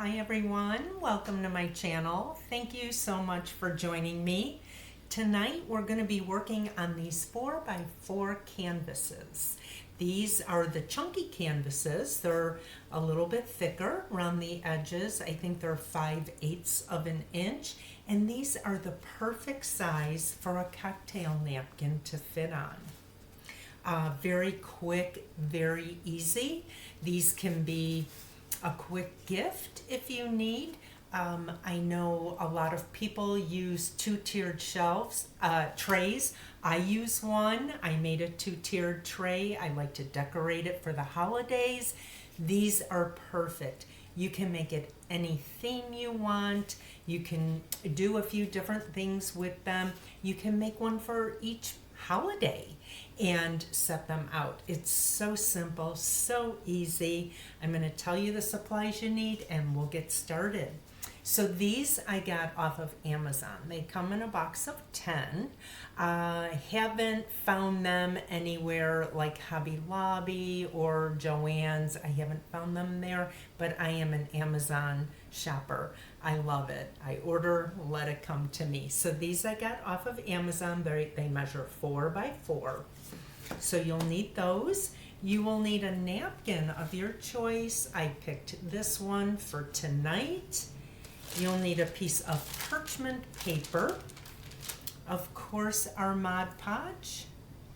Hi everyone, welcome to my channel. Thank you so much for joining me. Tonight we're going to be working on these 4x4 canvases. These are the chunky canvases. They're a little bit thicker around the edges. I think they're 5/8 of an inch. And these are the perfect size for a cocktail napkin to fit on. Very quick, very easy. These can be a quick gift if you need. I know a lot of people use two-tiered trays. I use one. I made a two-tiered tray. I like to decorate it for the holidays. These are perfect. You can make it any theme you want. You can do a few different things with them. You can make one for each holiday and set them out. It's so simple, so easy. I'm going to tell you the supplies you need and we'll get started. So these I got off of Amazon. They come in a box of 10. I haven't found them anywhere like Hobby Lobby or Joann's. I haven't found them there, but I am an Amazon shopper. I love it. I order, let it come to me. So these I got off of Amazon. They measure 4x4. So you'll need those. You will need a napkin of your choice. I picked this one for tonight. You'll need a piece of parchment paper. Of course, our Mod Podge.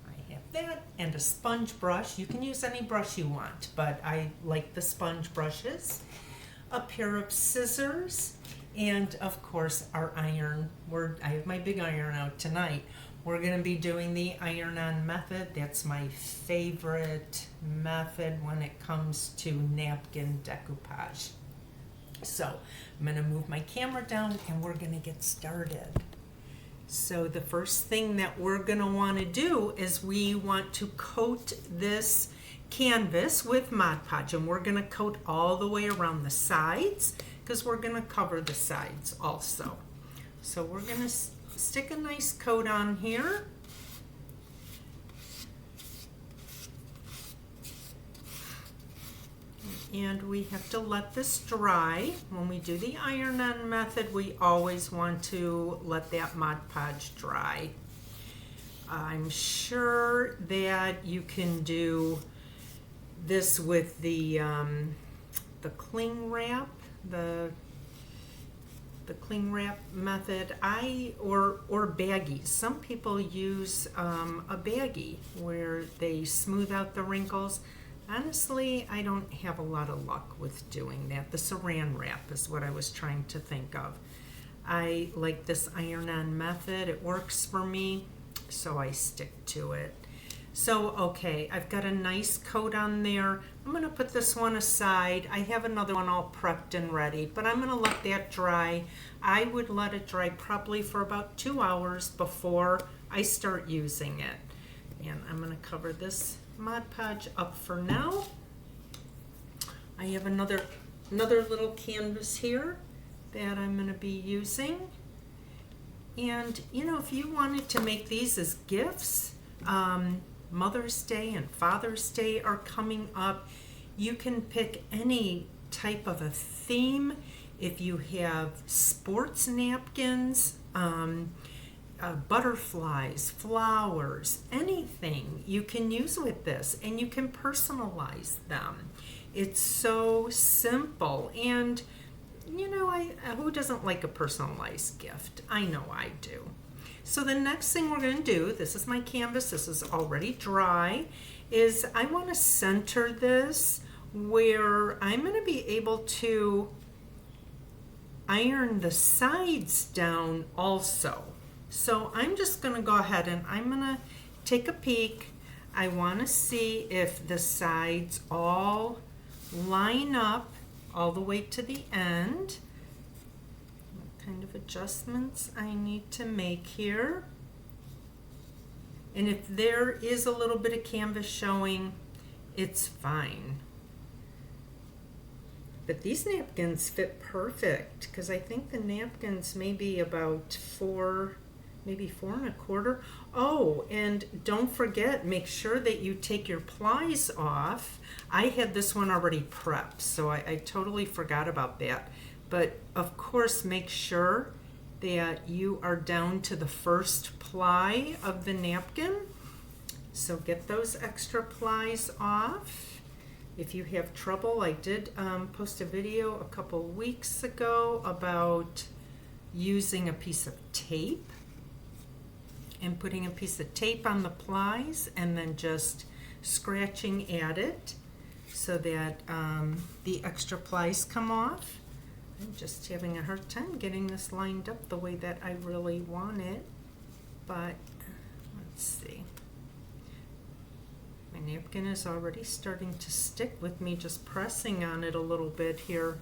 I have that. And a sponge brush. You can use any brush you want, but I like the sponge brushes. A pair of scissors. And of course, our iron. I have my big iron out tonight. We're going to be doing the iron-on method. That's my favorite method when it comes to napkin decoupage. So I'm going to move my camera down and we're going to get started. So the first thing that we're going to want to do is we want to coat this canvas with Mod Podge, and we're going to coat all the way around the sides because we're going to cover the sides also. So we're going to stick a nice coat on here. And we have to let this dry. When we do the iron-on method, we always want to let that Mod Podge dry. I'm sure that you can do this with the cling wrap, the cling wrap method, or baggies. Some people use a baggie where they smooth out the wrinkles. Honestly, I don't have a lot of luck with doing that. The saran wrap is what I was trying to think of. I like this iron-on method. It works for me, so I stick to it. So, okay, I've got a nice coat on there. I'm going to put this one aside. I have another one all prepped and ready, but I'm going to let that dry. I would let it dry probably for about 2 hours before I start using it. And I'm going to cover this Mod Podge up for now. I have another little canvas here that I'm going to be using. And, you know, if you wanted to make these as gifts, Mother's Day and Father's Day are coming up. You can pick any type of a theme. If you have sports napkins, butterflies, flowers, anything you can use with this, and you can personalize them. It's so simple, and you know, who doesn't like a personalized gift? I know I do. So the next thing we're going to do, this is my canvas, this is already dry, is I want to center this where I'm going to be able to iron the sides down also. So I'm just going to go ahead and I'm going to take a peek. I want to see if the sides all line up all the way to the end. What kind of adjustments I need to make here. And if there is a little bit of canvas showing, it's fine. But these napkins fit perfect because I think the napkins may be about 4 maybe 4¼ inches. Oh, and don't forget, make sure that you take your plies off. I had this one already prepped, so I totally forgot about that. But of course, make sure that you are down to the first ply of the napkin. So get those extra plies off. If you have trouble, I did post a video a couple weeks ago about using a piece of tape and putting a piece of tape on the plies and then just scratching at it so that the extra plies come off. I'm just having a hard time getting this lined up the way that I really want it, but let's see. My napkin is already starting to stick with me just pressing on it a little bit here.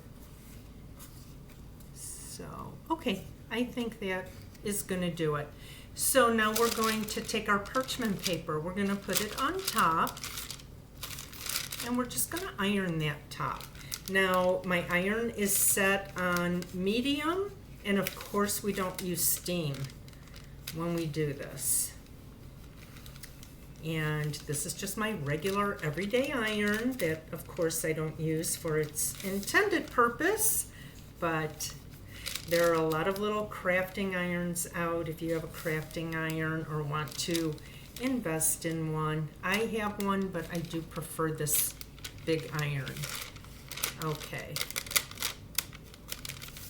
So, okay, I think that is going to do it. So now we're going to take our parchment paper, we're going to put it on top, and we're just going to iron that top. Now my iron is set on medium, and of course we don't use steam when we do this. And this is just my regular everyday iron that of course I don't use for its intended purpose, but there are a lot of little crafting irons out if you have a crafting iron or want to invest in one. I have one, but I do prefer this big iron. Okay,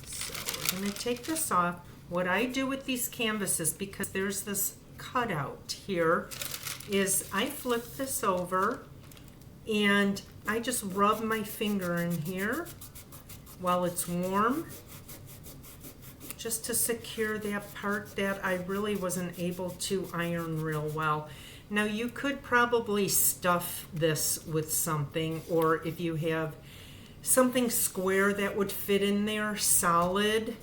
so we're going to take this off. What I do with these canvases, because there's this cutout here, is I flip this over and I just rub my finger in here while it's warm, just to secure that part that I really wasn't able to iron real well. Now you could probably stuff this with something, or if you have something square that would fit in there, solid,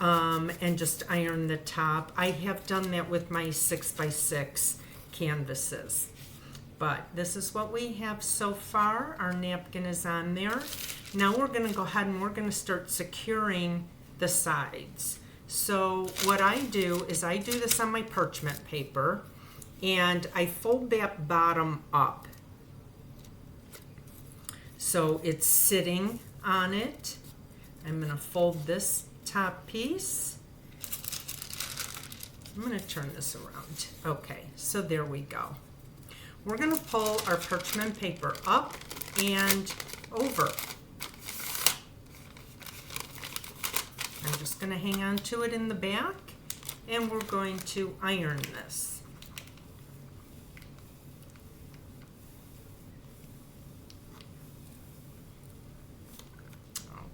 and just iron the top. I have done that with my 6x6 canvases. But this is what we have so far. Our napkin is on there. Now we're going to go ahead and we're going to start securing the sides. So what I do is I do this on my parchment paper and I fold that bottom up. So it's sitting on it. I'm going to fold this top piece. I'm going to turn this around. Okay, so there we go. We're going to pull our parchment paper up and over. I'm just going to hang on to it in the back, and we're going to iron this.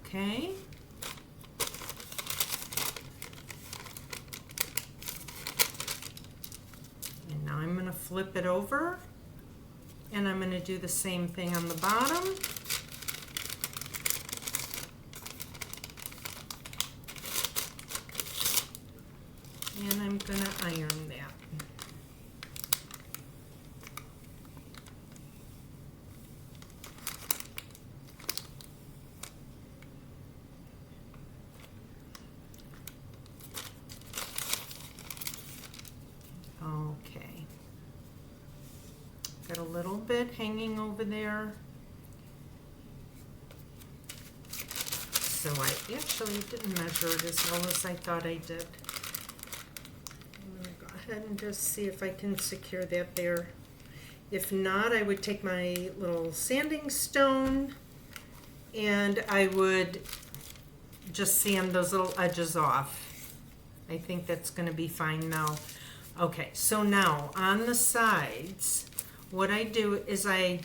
Okay. And now I'm going to flip it over, and I'm going to do the same thing on the bottom. And I'm going to iron that. Okay. Got a little bit hanging over there. So I actually didn't measure it as well as I thought I did. I'm going to go ahead and just see if I can secure that there. If not, I would take my little sanding stone and I would just sand those little edges off. I think that's going to be fine now. Okay, so now on the sides, what I do is I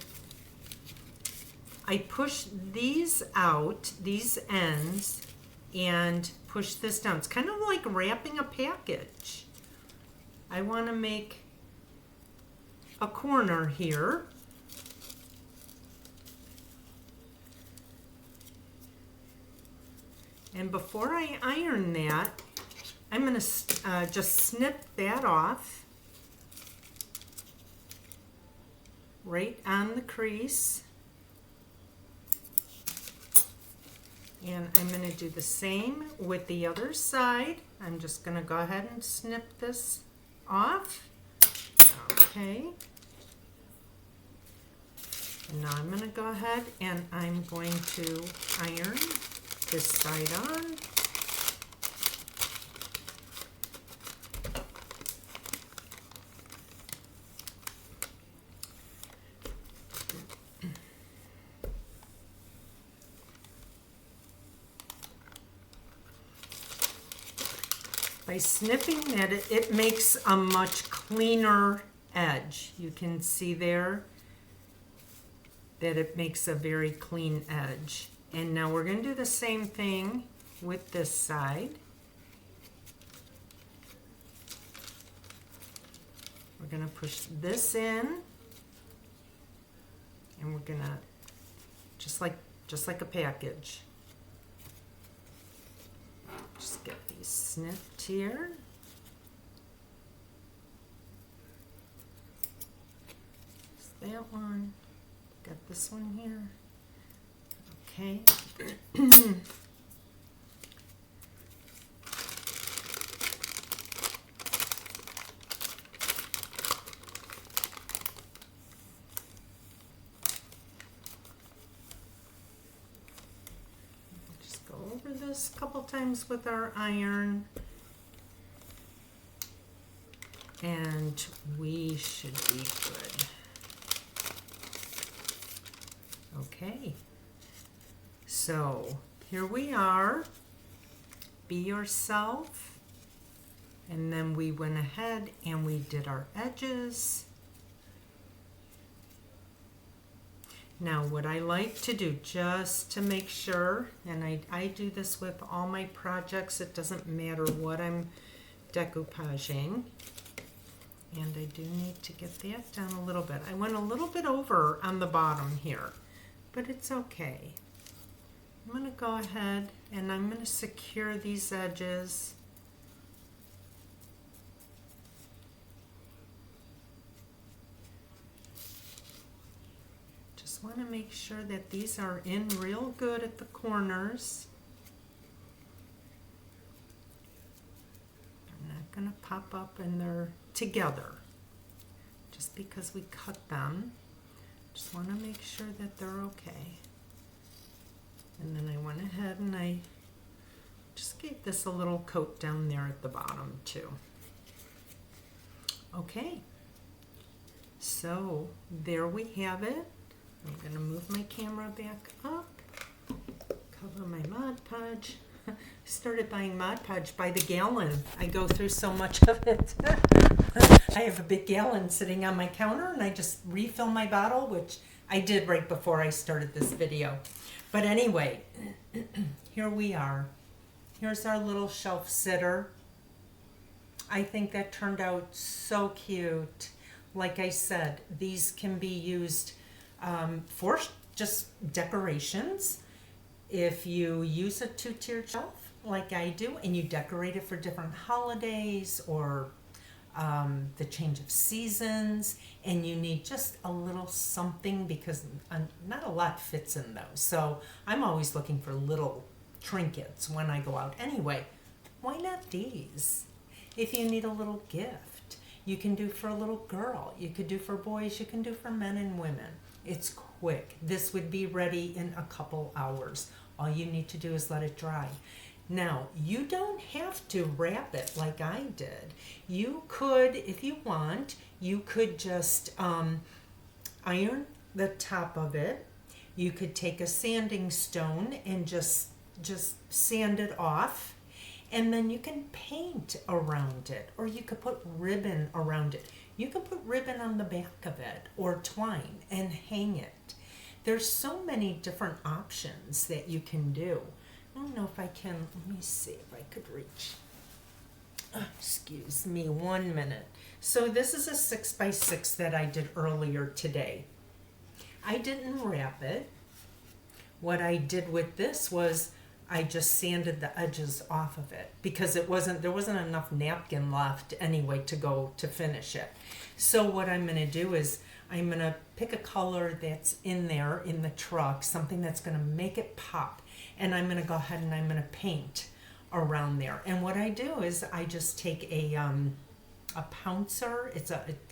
push these out, these ends, and push this down. It's kind of like wrapping a package. I want to make a corner here. And before I iron that, I'm going to just snip that off right on the crease. And I'm going to do the same with the other side. I'm just going to go ahead and snip this off. Okay. And now I'm going to go ahead and I'm going to iron this side on. By snipping that, it makes a much cleaner edge. You can see there that it makes a very clean edge. And now we're going to do the same thing with this side. We're going to push this in, and we're going to just like a package. Just get these snipped here. There's that one. Got this one here. Okay. Just go over this a couple times with our iron. And we should be good. Okay, so here we are, be yourself, and then we went ahead and we did our edges. Now what I like to do, just to make sure, and I do this with all my projects, it doesn't matter what I'm decoupaging, and I do need to get that down a little bit. I went a little bit over on the bottom here, but it's okay. I'm going to go ahead and I'm going to secure these edges. Just want to make sure that these are in real good at the corners. I'm not going to pop up and they're together just because we cut them. Just want to make sure that they're okay. And then I went ahead and I just gave this a little coat down there at the bottom too. Okay, so there we have it. I'm going to move my camera back up, cover my Mod Podge. I started buying Mod Podge by the gallon. I go through so much of it. I have a big gallon sitting on my counter and I just refill my bottle, which I did right before I started this video. But anyway, here we are. Here's our little shelf sitter. I think that turned out so cute. Like I said, these can be used for just decorations. If you use a two-tiered shelf like I do and you decorate it for different holidays or the change of seasons, and you need just a little something because not a lot fits in those. So I'm always looking for little trinkets when I go out. Anyway, why not these? If you need a little gift, you can do for a little girl, you could do for boys, you can do for men and women. It's quick. This would be ready in a couple hours. All you need to do is let it dry. Now, you don't have to wrap it like I did. You could, if you want, you could just iron the top of it. You could take a sanding stone and just sand it off. And then you can paint around it, or you could put ribbon around it. You can put ribbon on the back of it or twine and hang it. There's so many different options that you can do. I don't know if I can, let me see if I could reach. Excuse me 1 minute. So this is a 6x6 that I did earlier today. I didn't wrap it. What I did with this was I just sanded the edges off of it because there wasn't enough napkin left anyway to finish it. So what I'm going to do is I'm going to pick a color that's in there in the truck, something that's going to make it pop. and I'm going to go ahead and I'm going to paint around there. And what I do is I just take a pouncer.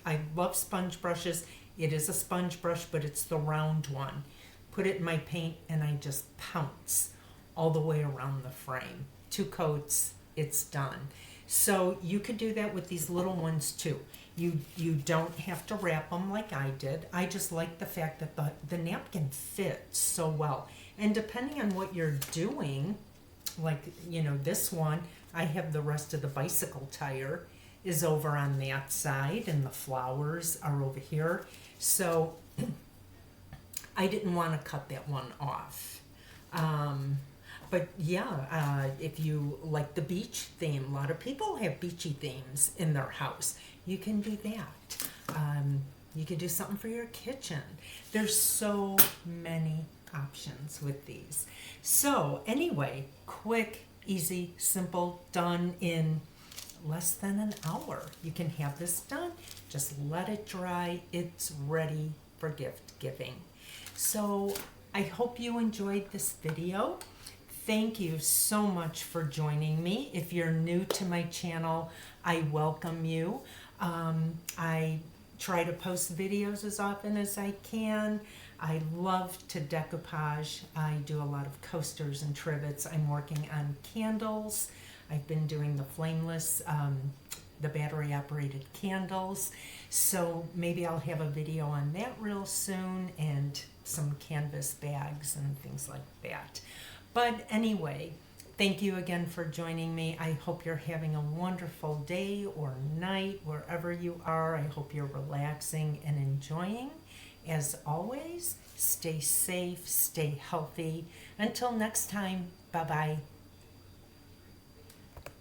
I love sponge brushes. It is a sponge brush, but it's the round one. Put it in my paint and I just pounce all the way around the frame. 2 coats, it's done. So you could do that with these little ones too. You don't have to wrap them like I did. I just like the fact that the napkin fits so well. And depending on what you're doing, like, you know, this one, I have the rest of the bicycle tire is over on that side and the flowers are over here. So I didn't want to cut that one off. But yeah, if you like the beach theme, a lot of people have beachy themes in their house. You can do that. You can do something for your kitchen. There's so many options with these. So anyway, quick, easy, simple, done in less than an hour. You can have this done. Just let it dry. It's ready for gift giving. So I hope you enjoyed this video. Thank you so much for joining me. If you're new to my channel, I welcome you. I try to post videos as often as I can. I love to decoupage. I do a lot of coasters and trivets. I'm working on candles. I've been doing the flameless, the battery operated candles. So maybe I'll have a video on that real soon, and some canvas bags and things like that. But anyway, thank you again for joining me. I hope you're having a wonderful day or night, wherever you are. I hope you're relaxing and enjoying. As always, stay safe, stay healthy. Until next time, bye-bye.